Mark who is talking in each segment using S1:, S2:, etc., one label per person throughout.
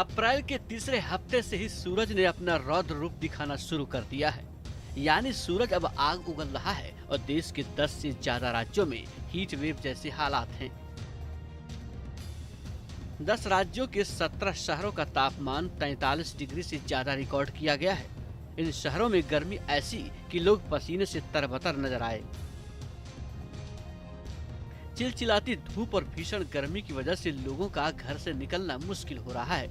S1: अप्रैल के तीसरे हफ्ते से ही सूरज ने अपना रौद्र रूप दिखाना शुरू कर दिया है। यानी सूरज अब आग उगल रहा है और देश के 10 से ज्यादा राज्यों में हीट वेव जैसे हालात हैं। 10 राज्यों के 17 शहरों का तापमान 43 डिग्री से ज्यादा रिकॉर्ड किया गया है। इन शहरों में गर्मी ऐसी कि लोग पसीने से तरबतर नजर आए। चिलचिलाती धूप और भीषण गर्मी की वजह से लोगों का घर से निकलना मुश्किल हो रहा है।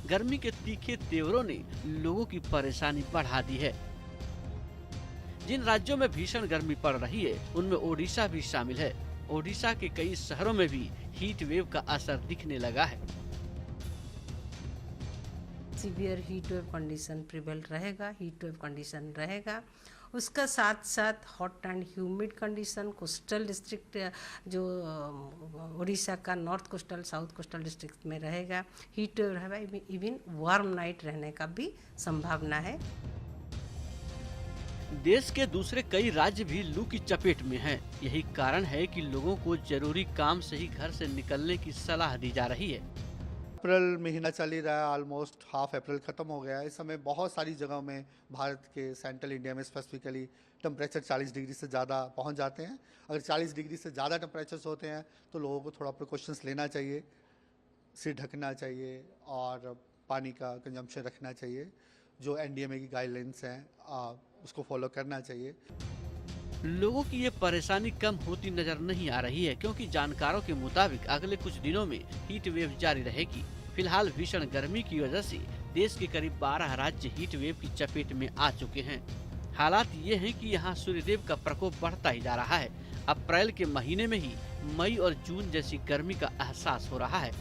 S1: गर्मी के तीखे तेवरों ने लोगों की परेशानी बढ़ा दी है। जिन राज्यों में भीषण गर्मी पड़ रही है उनमें ओडिशा भी शामिल है। ओडिशा के कई शहरों में भी हीट वेव का असर दिखने लगा है।
S2: Severe heat wave condition prevail रहेगा, हीट वेव कंडीशन रहेगा। उसका साथ साथ hot and humid condition coastal district जो उड़ीसा का north coastal south coastal district में रहेगा। हीट वेव रहेगा, इवन वार्म नाइट रहने का भी संभावना है।
S1: देश के दूसरे कई राज्य भी लू की चपेट में हैं। यही कारण है कि लोगों को जरूरी काम से ही घर से निकलने की सलाह दी जा रही है।
S3: अप्रैल महीना चल ही रहा है, ऑलमोस्ट हाफ अप्रैल ख़त्म हो गया है। इस समय बहुत सारी जगहों में भारत के सेंट्रल इंडिया में स्पेसिफिकली टेम्परेचर 40 डिग्री से ज़्यादा पहुंच जाते हैं। अगर 40 डिग्री से ज़्यादा टेम्परेचर्स होते हैं तो लोगों को थोड़ा प्रिकॉशंस लेना चाहिए, सिर ढकना चाहिए और पानी का कंजम्पशन रखना चाहिए। जो एनडीएमए की गाइडलाइंस हैं उसको फॉलो करना चाहिए।
S1: लोगों की ये परेशानी कम होती नजर नहीं आ रही है, क्योंकि जानकारों के मुताबिक अगले कुछ दिनों में हीट वेव जारी रहेगी। फिलहाल भीषण गर्मी की वजह से देश के करीब 12 राज्य हीट वेव की चपेट में आ चुके हैं। हालात ये हैं कि यहाँ सूर्यदेव का प्रकोप बढ़ता ही जा रहा है। अप्रैल के महीने में ही मई और जून जैसी गर्मी का एहसास हो रहा है।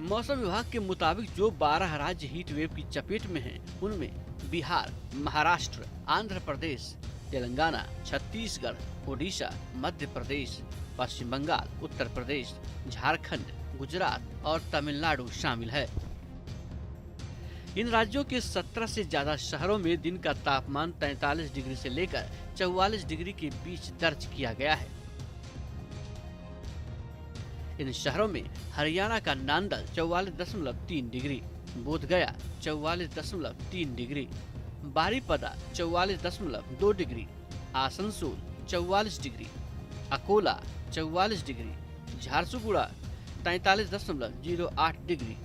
S1: मौसम विभाग के मुताबिक जो 12 राज्य हीट वेव की चपेट में हैं, उनमें बिहार, महाराष्ट्र, आंध्र प्रदेश, तेलंगाना, छत्तीसगढ़, ओडिशा, मध्य प्रदेश, पश्चिम बंगाल, उत्तर प्रदेश, झारखंड, गुजरात और तमिलनाडु शामिल है। इन राज्यों के 17 से ज्यादा शहरों में दिन का तापमान 43 डिग्री से लेकर 44 डिग्री के बीच दर्ज किया गया है। इन शहरों में हरियाणा का Nandal 44.3 degree, Bodhgaya 44.3 degree, Baripada 44.2 degree, Asansol 44 degree, Akola 44 degree, Jharsuguda 43.08 degree,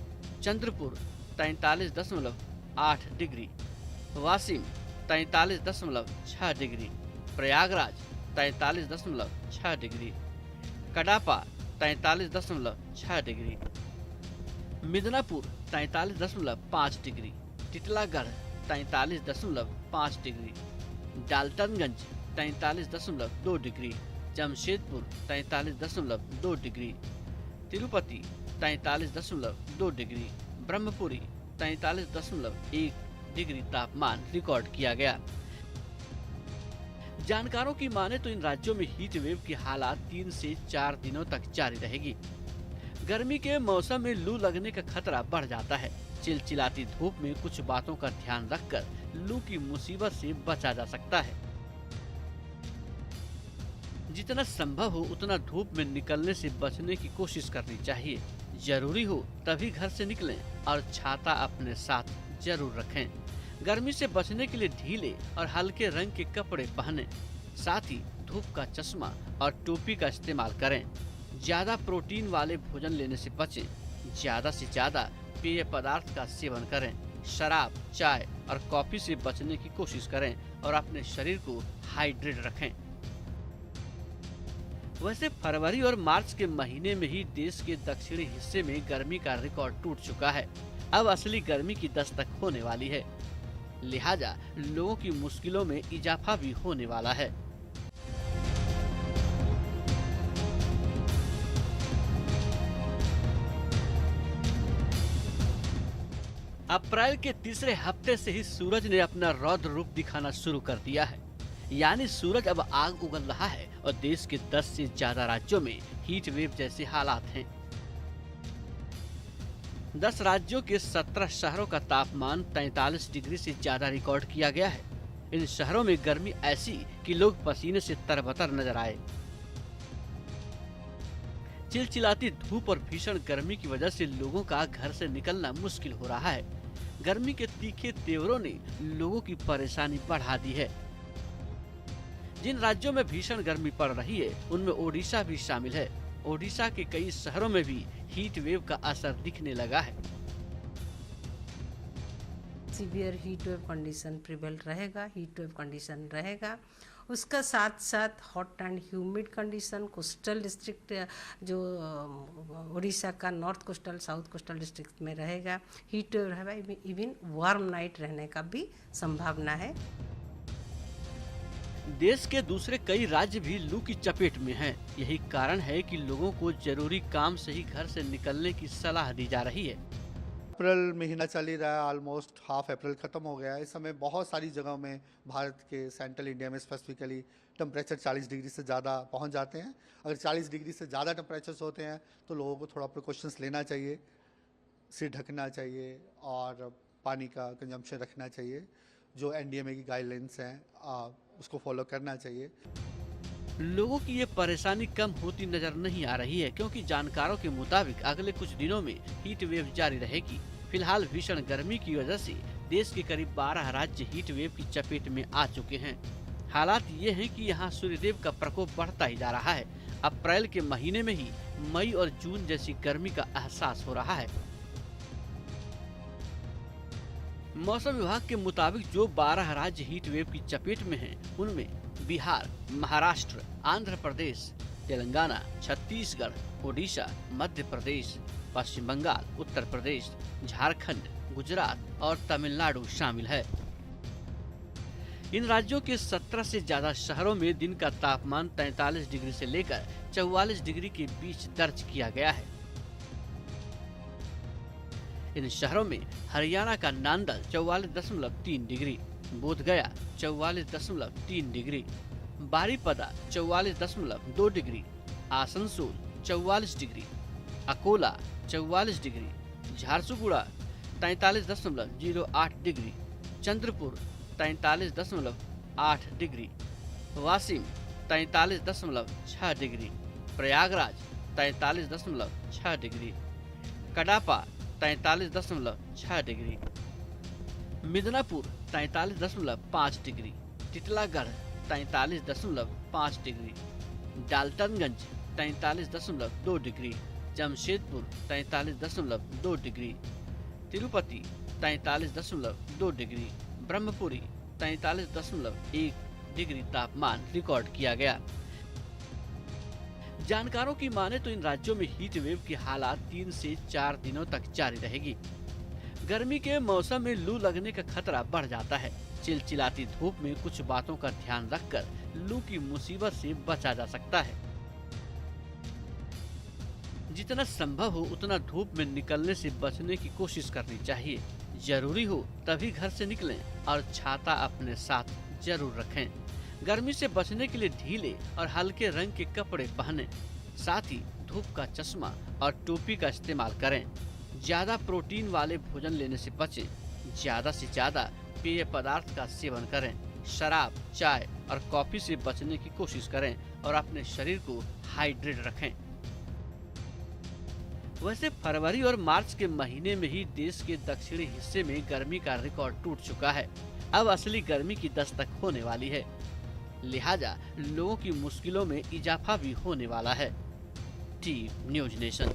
S1: Chandrapur 43.8 degree, Washim 43.6 degree, Prayagraj 43.6 degree, Kadapa 43.6 degree, Midnapore 43.5 degree, Titlagarh 43.5 degree, Daltonganj 43.2 degree, Jamshedpur 43.2 degree, Tirupati 43.2 degree, Brahmapuri 43.1 degree तापमान रिकॉर्ड किया गया। जानकारों की माने तो इन राज्यों में हीट वेव की हालात 3 से 4 दिनों तक जारी रहेगी। गर्मी के मौसम में लू लगने का खतरा बढ़ जाता है। चिलचिलाती धूप में कुछ बातों का ध्यान रखकर लू की मुसीबत से बचा जा सकता है। जितना संभव हो उतना धूप में निकलने से बचने की कोशिश करनी चाहिए। जरूरी हो तभी घर से निकलें और छाता अपने साथ जरूर रखें। गर्मी से बचने के लिए ढीले और हल्के रंग के कपड़े पहनें। साथ ही धूप का चश्मा और टोपी का इस्तेमाल करें। ज्यादा प्रोटीन वाले भोजन लेने से बचें। ज्यादा से ज्यादा पेय पदार्थ का सेवन करें। शराब, चाय और कॉफी से बचने की कोशिश करें और अपने शरीर को हाइड्रेट रखें। वैसे फरवरी और मार्च के महीने में ही देश के दक्षिणी हिस्से में गर्मी का रिकॉर्ड टूट चुका है। अब असली गर्मी की दस्तक होने वाली है, लिहाजा लोगों की मुश्किलों में इजाफा भी होने वाला है। अप्रैल के तीसरे हफ्ते से ही सूरज ने अपना रौद्र रूप दिखाना शुरू कर दिया है। यानी सूरज अब आग उगल रहा है और देश के 10 से ज्यादा राज्यों में हीट वेव जैसे हालात हैं। 10 राज्यों के 17 शहरों का तापमान 43 डिग्री से ज्यादा रिकॉर्ड किया गया है। इन शहरों में गर्मी ऐसी कि लोग पसीने से तरबतर नजर आए। चिलचिलाती धूप और भीषण गर्मी की वजह से लोगों का घर से निकलना मुश्किल हो रहा है। गर्मी के तीखे तेवरों ने लोगों की परेशानी बढ़ा दी है। जिन राज्यों में भीषण गर्मी पड़ रही है उनमें ओडिशा भी शामिल है। ओडिशा के कई शहरों में भी हीट वेव का असर दिखने लगा है।
S2: Severe heat wave condition prevail रहेगा, हीट वेव कंडीशन रहेगा। उसका साथ साथ hot and humid condition coastal district जो उड़ीसा का north coastal south coastal district में रहेगा। हीट वेव रहेगा, इवन वार्म नाइट रहने का भी संभावना है।
S1: देश के दूसरे कई राज्य भी लू की चपेट में हैं। यही कारण है कि लोगों को जरूरी काम से ही घर से निकलने की सलाह दी जा रही है।
S3: अप्रैल महीना चल ही रहा है, ऑलमोस्ट हाफ अप्रैल ख़त्म हो गया है। इस समय बहुत सारी जगहों में भारत के सेंट्रल इंडिया में स्पेसिफिकली टेम्परेचर 40 डिग्री से ज़्यादा पहुंच जाते हैं। अगर 40 डिग्री से ज़्यादा टेम्परेचर्स होते हैं तो लोगों को थोड़ा प्रिकॉशंस लेना चाहिए, सिर ढकना चाहिए और पानी का कंजम्पशन रखना चाहिए। जो एनडीएमए की गाइडलाइंस हैं उसको फॉलो करना चाहिए।
S1: लोगों की ये परेशानी कम होती नजर नहीं आ रही है, क्योंकि जानकारों के मुताबिक अगले कुछ दिनों में हीट वेव जारी रहेगी। फिलहाल भीषण गर्मी की वजह से देश के करीब 12 राज्य हीट वेव की चपेट में आ चुके हैं। हालात ये हैं कि यहाँ सूर्यदेव का प्रकोप बढ़ता ही जा रहा है। अप्रैल के महीने में ही मई और जून जैसी गर्मी का एहसास हो रहा है। मौसम विभाग के मुताबिक जो 12 राज्य हीट वेव की चपेट में हैं, उनमें बिहार, महाराष्ट्र, आंध्र प्रदेश, तेलंगाना, छत्तीसगढ़, ओडिशा, मध्य प्रदेश, पश्चिम बंगाल, उत्तर प्रदेश, झारखंड, गुजरात और तमिलनाडु शामिल है। इन राज्यों के 17 से ज्यादा शहरों में दिन का तापमान 43 डिग्री से लेकर 44 डिग्री के बीच दर्ज किया गया है। इन शहरों में हरियाणा का Nandal 44.3 degree, Bodhgaya 44.3 degree, Baripada 44.2 degree, Asansol 44 degree, Akola 44 degree, Jharsuguda 43.08 degree, Chandrapur 43.8 degree, Washim 43.6 degree, Prayagraj 43.6 degree, Kadapa 43.6 degree, Midnapore 43.5 degree, Titlagarh 43.5 degree, Daltonganj 43.2 degree, Jamshedpur 43.2 degree, Tirupati 43.2 degree, Brahmapuri 43.1 degree तापमान रिकॉर्ड किया गया। जानकारों की माने तो इन राज्यों में हीट वेव की हालात 3 से 4 दिनों तक जारी रहेगी। गर्मी के मौसम में लू लगने का खतरा बढ़ जाता है। चिलचिलाती धूप में कुछ बातों का ध्यान रखकर लू की मुसीबत से बचा जा सकता है। जितना संभव हो उतना धूप में निकलने से बचने की कोशिश करनी चाहिए। जरूरी हो तभी घर से निकलें और छाता अपने साथ जरूर रखें। गर्मी से बचने के लिए ढीले और हल्के रंग के कपड़े पहनें। साथ ही धूप का चश्मा और टोपी का इस्तेमाल करें। ज्यादा प्रोटीन वाले भोजन लेने से बचें। ज्यादा से ज्यादा पेय पदार्थ का सेवन करें। शराब, चाय और कॉफी से बचने की कोशिश करें और अपने शरीर को हाइड्रेट रखें। वैसे फरवरी और मार्च के महीने में ही देश के दक्षिणी हिस्से में गर्मी का रिकॉर्ड टूट चुका है। अब असली गर्मी की दस्तक होने वाली है, लिहाजा लोगों की मुश्किलों में इजाफा भी होने वाला है। T news nation.